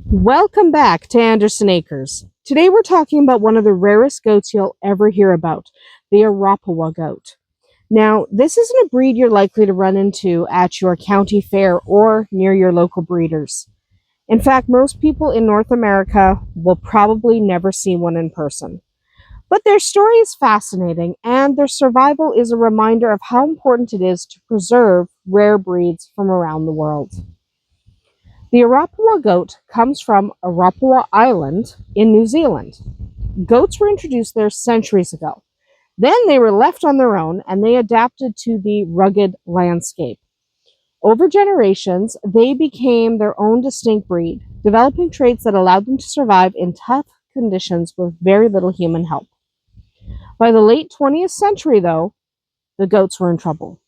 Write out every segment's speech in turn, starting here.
Welcome back to Andersen Acres. Today we're talking about one of the rarest goats you'll ever hear about, the Arapawa goat. Now, this isn't a breed you're likely to run into at your county fair or near your local breeders. In fact, most people in North America will probably never see one in person. But their story is fascinating, and their survival is a reminder of how important it is to preserve rare breeds from around the world. The Arapawa goat comes from Arapawa Island in New Zealand. Goats were introduced there centuries ago. Then they were left on their own and they adapted to the rugged landscape. Over generations, they became their own distinct breed, developing traits that allowed them to survive in tough conditions with very little human help. By the late 20th century, though, the goats were in trouble.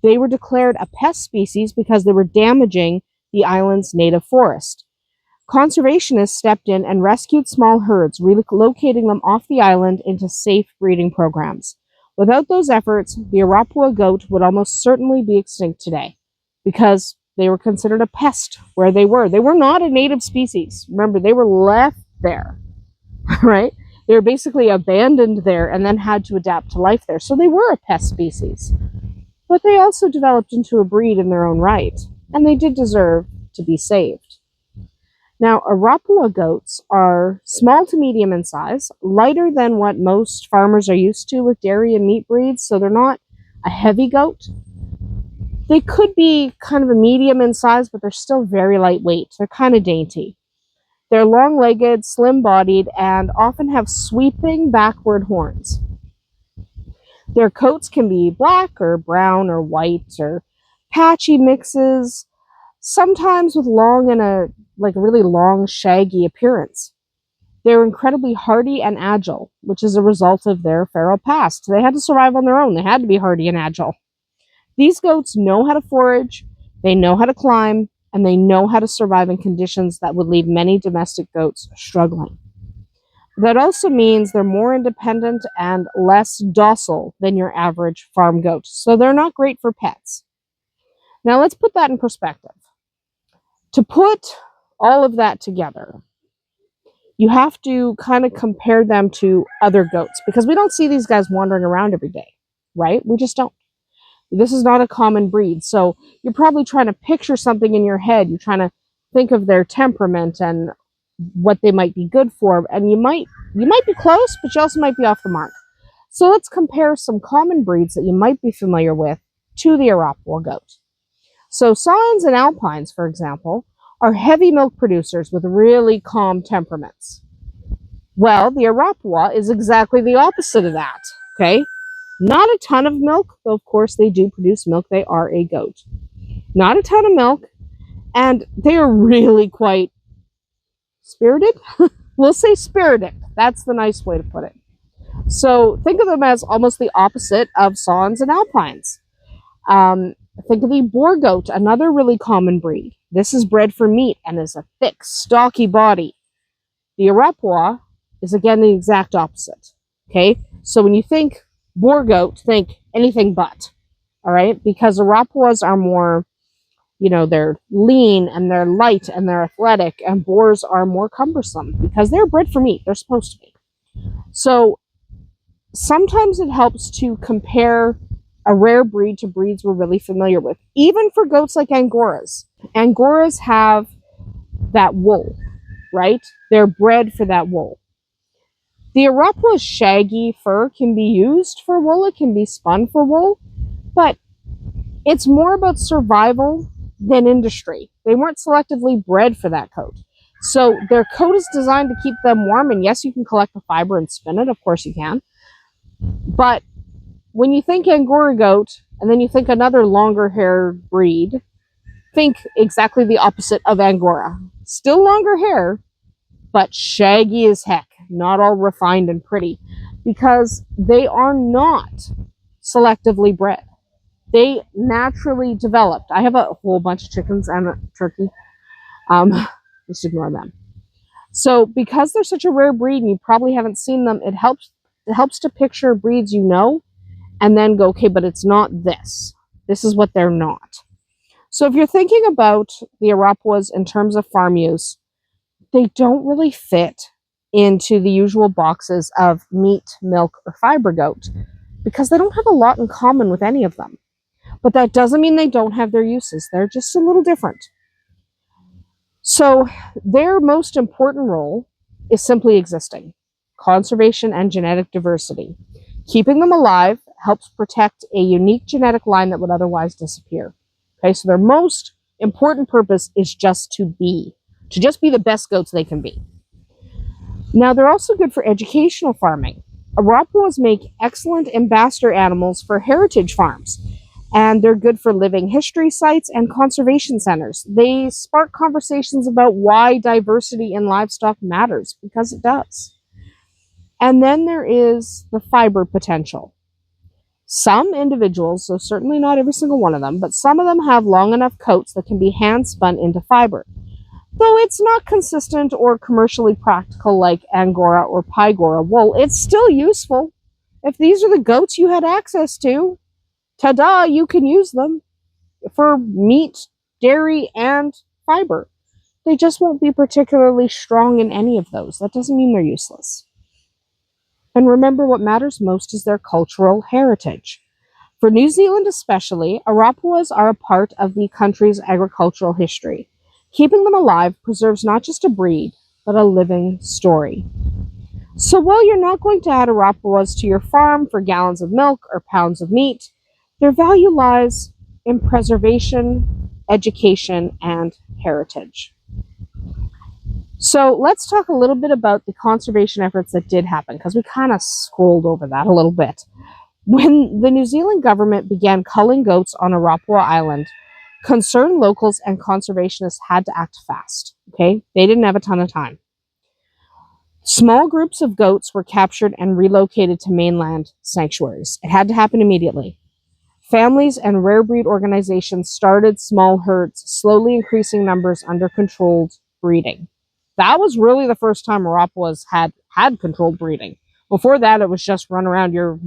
They were declared a pest species because they were damaging the island's native forest. Conservationists stepped in and rescued small herds, relocating them off the island into safe breeding programs. Without those efforts, the Arapawa goat would almost certainly be extinct today because they were considered a pest where they were. They were not a native species. Remember, they were left there, right? They were basically abandoned there and then had to adapt to life there. So they were a pest species. But they also developed into a breed in their own right, and they did deserve to be saved. Now, Arapawa goats are small to medium in size, lighter than what most farmers are used to with dairy and meat breeds, so they're not a heavy goat. They could be kind of a medium in size, but they're still very lightweight. They're kind of dainty. They're long-legged, slim-bodied, and often have sweeping backward horns. Their coats can be black or brown or white or patchy mixes, sometimes with long and a really long, shaggy appearance. They're incredibly hardy and agile, which is a result of their feral past. They had to survive on their own. They had to be hardy and agile. These goats know how to forage, they know how to climb, and they know how to survive in conditions that would leave many domestic goats struggling. That also means they're more independent and less docile than your average farm goat, so they're not great for pets. Now let's put that in perspective. To put all of that together, you have to kind of compare them to other goats because we don't see these guys wandering around every day, right? We just don't. This is not a common breed. So you're probably trying to picture something in your head. You're trying to think of their temperament and what they might be good for. And you might be close, but you also might be off the mark. So let's compare some common breeds that you might be familiar with to the Arapawa goat. So Saanens and Alpines, for example, are heavy milk producers with really calm temperaments. Well, the Arapawa is exactly the opposite of that, okay? Not a ton of milk, though of course they do produce milk. They are a goat. Not a ton of milk, and they are really quite spirited. We'll say spirited. That's the nice way to put it. So think of them as almost the opposite of Saanens and Alpines. Think of the Boer goat, another really common breed. This is bred for meat and is a thick, stocky body. The Arapawa is again the exact opposite. Okay, so when you think Boer goat, think anything but. All right, because Arapawas are more, they're lean and they're light and they're athletic, and Boers are more cumbersome because they're bred for meat. They're supposed to be. So sometimes it helps to compare a rare breed to breeds we're really familiar with. Even for goats like Angoras. Angoras have that wool, right? They're bred for that wool. The Arapawa's shaggy fur can be used for wool. It can be spun for wool. But it's more about survival than industry. They weren't selectively bred for that coat. So their coat is designed to keep them warm. And yes, you can collect the fiber and spin it. Of course you can. But when you think Angora goat, and then you think another longer haired breed, think exactly the opposite of Angora. Still longer hair, but shaggy as heck. Not all refined and pretty. Because they are not selectively bred. They naturally developed. I have a whole bunch of chickens and a turkey. Just ignore them. So because they're such a rare breed and you probably haven't seen them, it helps to picture breeds you know and then go, okay, but it's not this. This is what they're not. So if you're thinking about the Arapawas in terms of farm use, they don't really fit into the usual boxes of meat, milk, or fiber goat because they don't have a lot in common with any of them. But that doesn't mean they don't have their uses. They're just a little different. So their most important role is simply existing, conservation and genetic diversity. Keeping them alive helps protect a unique genetic line that would otherwise disappear. Okay, so their most important purpose is just to be the best goats they can be. Now, they're also good for educational farming. Arapawas make excellent ambassador animals for heritage farms, and they're good for living history sites and conservation centers. They spark conversations about why diversity in livestock matters, because it does. And then there is the fiber potential. Some individuals, so certainly not every single one of them, but some of them have long enough coats that can be hand spun into fiber. Though it's not consistent or commercially practical like Angora or Pygora wool, it's still useful. If these are the goats you had access to, ta-da, you can use them for meat, dairy, and fiber. They just won't be particularly strong in any of those. That doesn't mean they're useless. And remember, what matters most is their cultural heritage. For New Zealand especially, Arapawas are a part of the country's agricultural history. Keeping them alive preserves not just a breed, but a living story. So while you're not going to add Arapawas to your farm for gallons of milk or pounds of meat, their value lies in preservation, education, and heritage. So let's talk a little bit about the conservation efforts that did happen, because we kind of scrolled over that a little bit. When the New Zealand government began culling goats on Arapawa Island, concerned locals and conservationists had to act fast. Okay, they didn't have a ton of time. Small groups of goats were captured and relocated to mainland sanctuaries. It had to happen immediately. Families and rare breed organizations started small herds, slowly increasing numbers under controlled breeding. That was really the first time Arapawas had controlled breeding. Before that, it was just run around your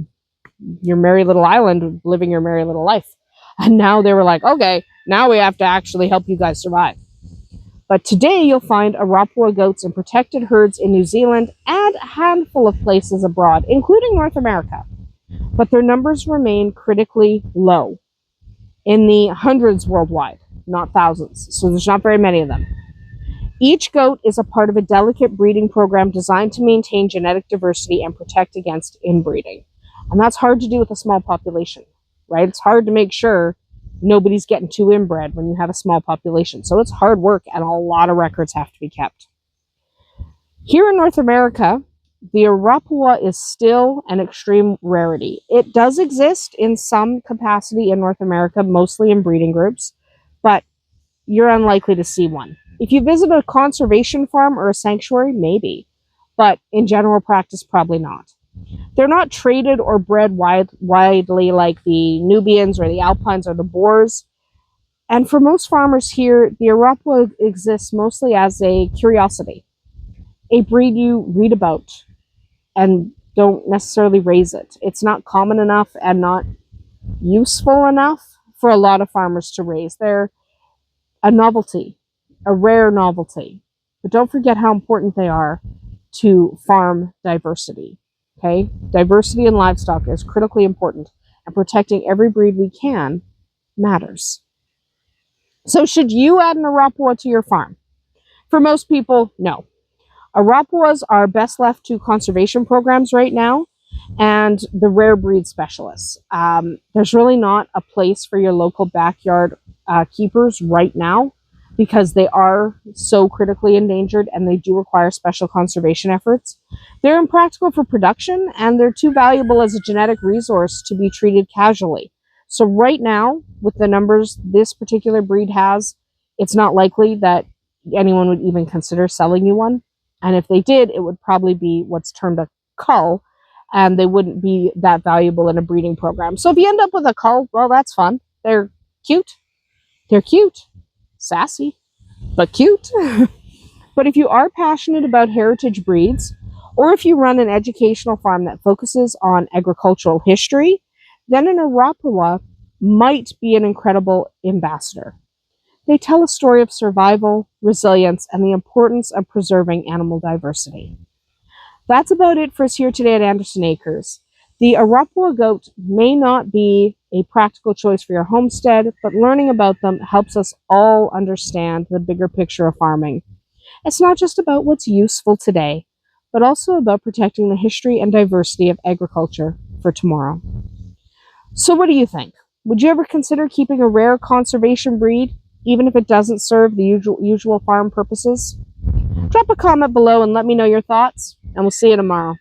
merry little island, living your merry little life. And now they were like, okay, now we have to actually help you guys survive. But today you'll find Arapawa goats in protected herds in New Zealand and a handful of places abroad, including North America. But their numbers remain critically low, in the hundreds worldwide, not thousands. So there's not very many of them. Each goat is a part of a delicate breeding program designed to maintain genetic diversity and protect against inbreeding. And that's hard to do with a small population, right? It's hard to make sure nobody's getting too inbred when you have a small population. So it's hard work, and a lot of records have to be kept. Here in North America, the Arapawa is still an extreme rarity. It does exist in some capacity in North America, mostly in breeding groups, but you're unlikely to see one. If you visit a conservation farm or a sanctuary, maybe, but in general practice, probably not. They're not traded or bred widely like the Nubians or the Alpines or the Boers. And for most farmers here, the Arapawa exists mostly as a curiosity, a breed you read about and don't necessarily raise it. It's not common enough and not useful enough for a lot of farmers to raise. They're a novelty, a rare novelty. But don't forget how important they are to farm diversity. Okay? Diversity in livestock is critically important, and protecting every breed we can matters. So should you add an Arapawa to your farm? For most people, no. Arapawas are best left to conservation programs right now and the rare breed specialists. There's really not a place for your local backyard keepers right now because they are so critically endangered and they do require special conservation efforts. They're impractical for production and they're too valuable as a genetic resource to be treated casually. So right now, with the numbers this particular breed has, it's not likely that anyone would even consider selling you one. And if they did, it would probably be what's termed a cull, and they wouldn't be that valuable in a breeding program. So if you end up with a cull, well, that's fun. They're cute. They're cute. Sassy, but cute. But if you are passionate about heritage breeds, or if you run an educational farm that focuses on agricultural history, then an Arapawa might be an incredible ambassador. They tell a story of survival, resilience, and the importance of preserving animal diversity. That's about it for us here today at Andersen Acres. The Arapawa goat may not be a practical choice for your homestead, but learning about them helps us all understand the bigger picture of farming. It's not just about what's useful today, but also about protecting the history and diversity of agriculture for tomorrow. So what do you think? Would you ever consider keeping a rare conservation breed, even if it doesn't serve the usual farm purposes? Drop a comment below and let me know your thoughts, and we'll see you tomorrow.